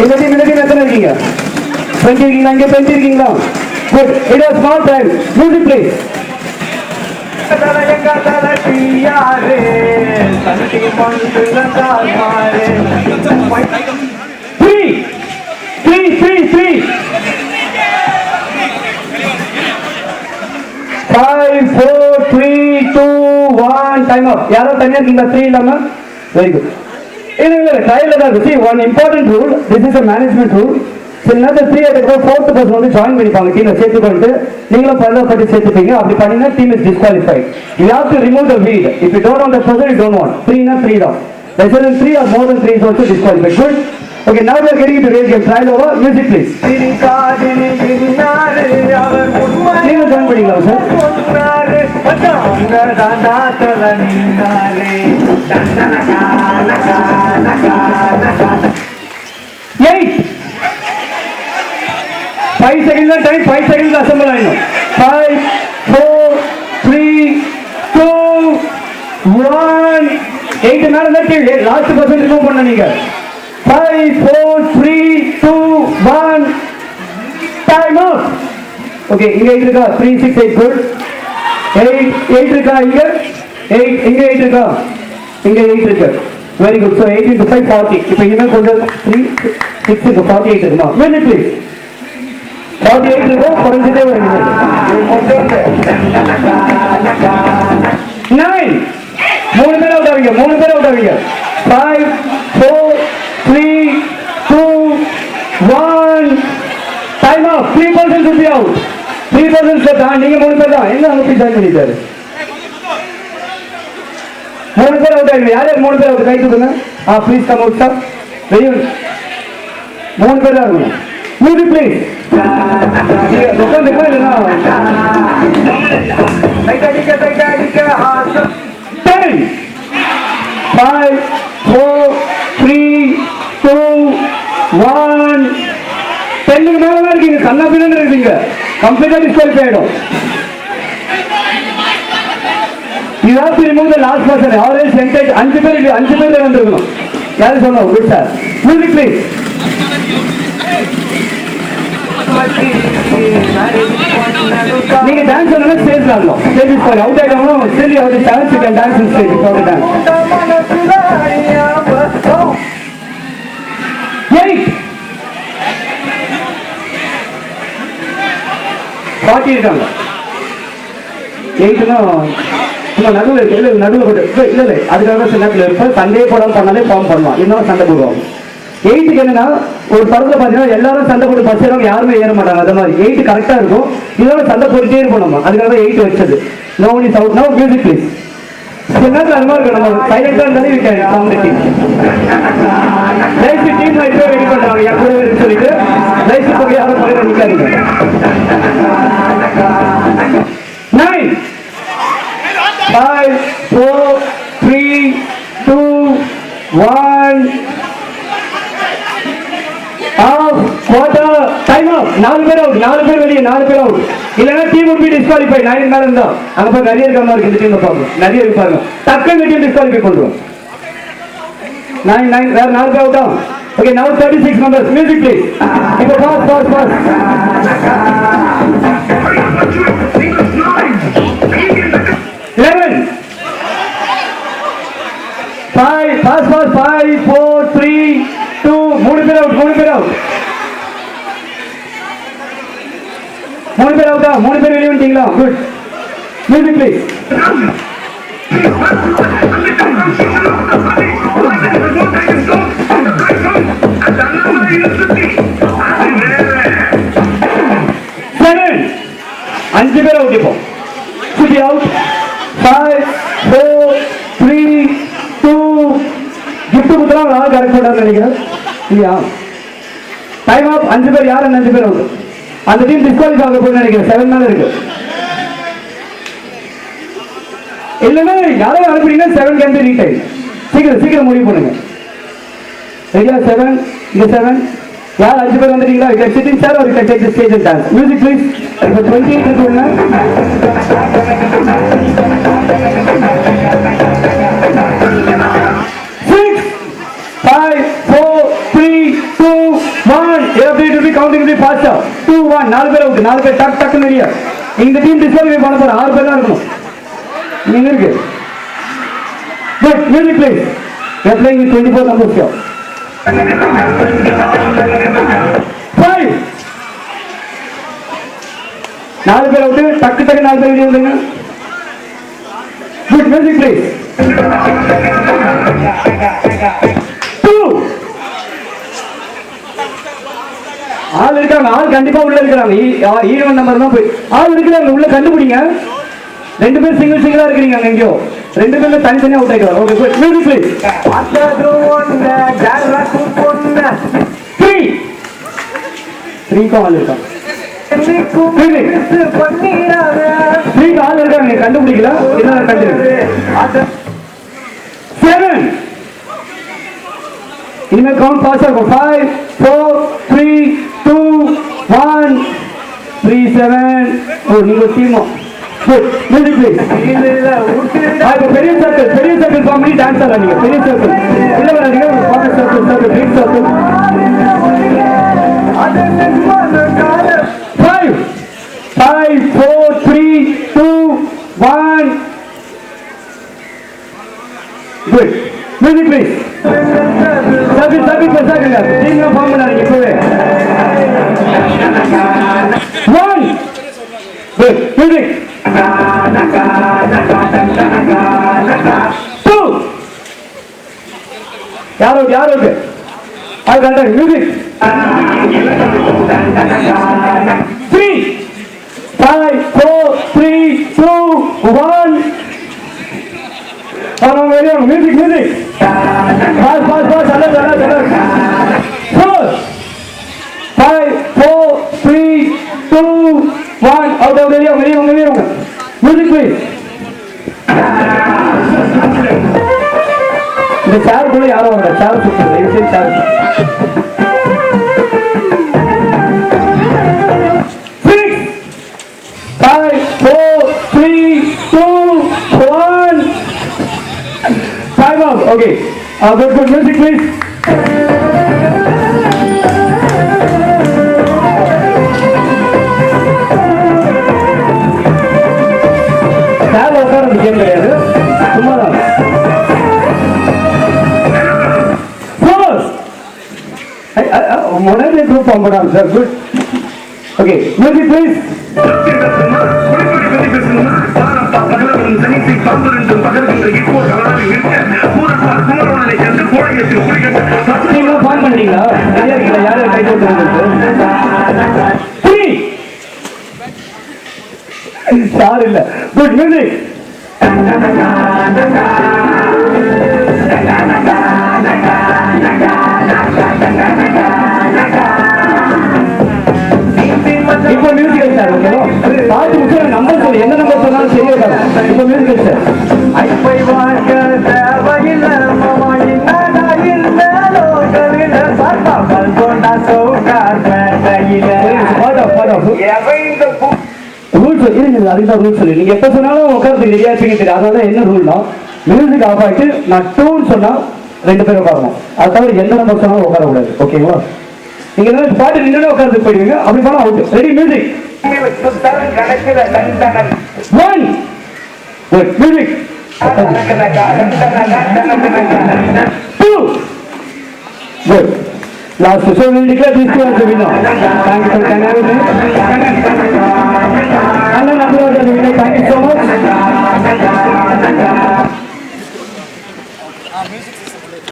இந்த டீம் எத்தனை இருக்கீங்க? 20 இருக்கீங்களா? இங்கே 20 இருக்கீங்களா? Good. It was small time. Music please. Three. 5, 4, 3, 2, 1. Time up. யாரோ தனியா இருக்கீங்களா? 3 இல்லாம? Very good. இல்லை ட்ரையல் தான் இருக்கு. See, one important rule. This is a management rule. சில நேரத்தில் 3 எடுக்கிற 4th பர்சன் வந்து ஜாயின் பண்ணிப்பாங்க டீமில் சேர்த்துக்கொண்டு நீங்களும் ஃபர்தர் பற்றி சேர்த்துப்பீங்க. அப்படி பண்ணீங்கன்னா team is disqualified. You have to remove the weed. If you don't want the person, you don't want. 3 னா 3 தான். Less than 3 or more than 3 is also disqualified. Good. Okay, now we are getting into real game. Trial over. Music please. நீங்க join பண்ணிக்கலாம் sir. 8. 5 seconds தான் time. 5 seconds assemble ஆயிடும். 5, 4, 3, 2, 1. 8 மேல தான் last person remove பண்ண நீங்க. 5, 4, 3, 2, 1. Time up. Okay, இங்க 8 இருக்கா? 3, 6, 8. Good. 8 இருக்கா? இங்க 8 இருக்கா? இங்க 8 இருக்கு. Very good. So 8 into 5, 40. இப்போ இனிமே கொஞ்சம் 3, 6 இருக்கு. 48 இருக்குமா? Very please. 48 இருக்கும். குறைஞ்சிட்டே வருது. 9. 3 பேர் அவுட் ஆவீங்க. 5, 4, 3, 2, 1. Time off. 3% should be out. 3% தான். நீங்க 3 பேர் தான். என்ன அனுப்பி ஜாயின் பண்ணிட்டாரு? 3 பேர் அவுட் ஆயிடுங்க. யார் 3 பேர் அவுட்? கை தூக்குங்க. Please come out sir. Very good. 3 பேர் தான் இருக்கணும். Music please. உட்காந்துக்கலாம் இல்லைன்னா 10, 5, 4, 3, 2, 1. 10 மேல தான் இருக்கீங்க. கண்ணா பின்னாடி இருக்கீங்க. கம்ப்ளீட்டா டிஸ்குவாலிஃபை ஆயிடும். You have to remove the last person. Always encourage 5 பேர் வந்திருக்கணும். யாரு சொன்னோம்? Good sir. Music please. நீங்க டான்ஸ் பண்ணா ஸ்டேஜ் ஆடலாம். ஸ்டேஜ் இஸ் ஃபார் அவுட் ஆயிடணும். Still you have the chance to can dance in stage for the dance. 8. 40 இருக்காங்க. 8னா நடுவில் போட்டு இல்லை அதுக்காக சில நேரத்தில் இருப்பேன். சண்டையே போடாமல் பண்ணாலே ஃபார்ம் பண்ணுவான். இன்னும் சண்டை போடுவாங்க. 8க்கு என்னன்னா ஒரு படத்தில் பார்த்தீங்கன்னா எல்லாரும் சண்டை போட்டு பஸ் ஏறவங்க யாருமே ஏற மாட்டாங்க. அந்த மாதிரி 8 கரெக்டாக இருக்கும். இதோட சண்டை போட்டுட்டே இருப்போம் நம்ம. அதுக்காக தான் 8 வச்சது. No one is out. No music please. சில நேரத்தில் அது மாதிரி இருக்கும். நம்ம சைலண்டாக இருந்தாலே we can form the team. Life team இப்போ ரெடி பண்ணுறாங்க. என் கூட சொல்லிட்டு லைஃப் போய் யாரும் பழைய நிற்காதீங்க. 9, 5, 4, 3, 2, 1. Quarter. Time out. 4 பேர் அவுட். 4 பேர் வெளியே. 4 பேர் அவுட். இல்லைன்னா டீம் would be disqualified. 9 மேல இருந்தா அங்க போய் நிறைய இருக்க மாதிரி இருக்கு. இந்த டீம்ல பாருங்க. நிறைய இருப்பாங்க. டக்குன்னு டீம் டிஸ்குவாலிஃபை பண்ணுவோம். 9 வேற 4 பேர் அவுட் ஆகும். Okay, now 36 members. Music please. இப்போ fast. 11. 5, fast. 5, 4, 3, 2. 3 பேர் அவுட். 3 பேர் அவுட்டா? 3 பேர் வெளியே வந்துட்டீங்களா? குட். Music please. 7. 5 பேர் அவுட். இப்போ சுத்தி அவுட். 5, 4, 3, 2. கிஃப்ட் கொடுத்தலாம் ஆள் கரெக்ட் பண்ணாரு நினைக்கிறேன். இல்லையா? Time of. 5 பேர் யார்? 5 பேர் அவுட். அந்த டீம் டிஸ்குவாலிஃபை ஆக போய் நினைக்கிறேன். 7 மேல இருக்கு. இல்லைன்னா யாரையும் அனுப்புறீங்கன்னா 7 கேன் பி ரீடைல். சீக்கிரம் முடிவு பண்ணுங்க. ரெடியா? 7. இந்த 7 யார்? 5 பேர் வந்துட்டீங்களா? You can sit in chair or you can take the stage and dance. Music please. இப்போ 28 இருக்குங்க. 6, 5, 4, 3, 2. கவுண்டிங் பி ஃபாஸ்டா 2 1 4 பேர் அவுட் 4 பேர் டக் டக் நிறைய இந்த டீம் டிஸ்குவாலிஃபை பண்ண போற 6 பேர் தான் இருக்கணும் நீங்க இருக்கு good music please we are playing with 24 numbers here 5 4 பேர் அவுட் டக் டக் 4 பேர் வெளிய வந்துங்க குட் மியூசிக் ப்ளீஸ் 2 ஆள் இருக்காங்க ஆள் கண்டிப்பா உள்ள இருக்கிறாங்க ஈவன் நம்பர் தான் போய் ஆள் இருக்கிறாங்க உள்ள கண்டுபிடிங்க 2 பேர் சிங்கிளா இருக்கீங்க அங்க எங்கயோ 2 பேர்ல தனித்தனியா அவுட் ஆயிடுவாங்க ஓகே குட் மியூசிக் ப்ளீஸ் 3 ஆள் இருக்காங்க 3 ஆள் இருக்காங்க கண்டுபிடிக்கல என்ன கண்டுபிடிங்க 7 இனிமேல் கவுண்ட் பாஸ் ஆகும் 5 4 3 2 1 3 7 ஓ நீங்க டீமோ குட் மியூசிக் ப்ளீஸ் இப்போ பெரிய சர்க்கிள் ஃபார்ம் பண்ணி டான்ஸ் ஆடலாம் நீங்க பெரிய சர்க்கிள் இல்ல வராதீங்க ஒரு small circle big circle 5 4 3 2 1 good music please circle பேசாதீங்க டீம்ல ஃபார்ம் பண்ணாதீங்க இப்பவே 1 குட் மியூசிக் 2 யாரோ அது கரெக்டா மியூசிக் 3 5 4 3 2 1 மியூசிக் பாஸ் அல்ல 4 5 4 3 2 1 அவுட் வெளியே மியூசிக் ப்ளீஸ் இந்த சேர் கூட யாரும் வரல சேர் சுற்றுது சேர் 6 5 4 3 2 1 time out okay good music please சேர் உட்கார கேம் கிடையாது சும்மா தான் Monday group form பண்ணாங்க sir good okay music please நீங்க ஃபார்ம் பண்ணீங்களா சரியா இருக்கீங்களா யாரும் கை போட்டு யார் இல்ல குட் மியூசிக் இப்போ மியூசிக்கல் சார் ஓகேவா பாட்டு முடிச்சு நம்பர் சொல்லு எந்த நம்பர் சொன்னாலும் சரியா இருக்காது இப்போ மியூசிக்கல் சார் ஐப்பை வாழ்க்க தேவையில்லை மாமா அதுதான் ரூல் சொல்லி நீங்க எப்ப சொன்னாலும் உட்காரத்துக்கு ரெடியா இருப்பீங்க தெரியும் அதனால என்ன ரூல்னா மியூசிக் ஆஃப் ஆகிட்டு நான் 2 சொன்னா 2 பேர் உட்காரணும் அது தவிர எந்த நம்பர் சொன்னாலும் உட்காரக்கூடாது ஓகேங்களா நீங்க ஏதாவது பாட்டு நின்று உட்கார்ந்து போயிடுவீங்க அப்படி போனா out ready music 1 good music 2 good last so we declare this as the winner thank you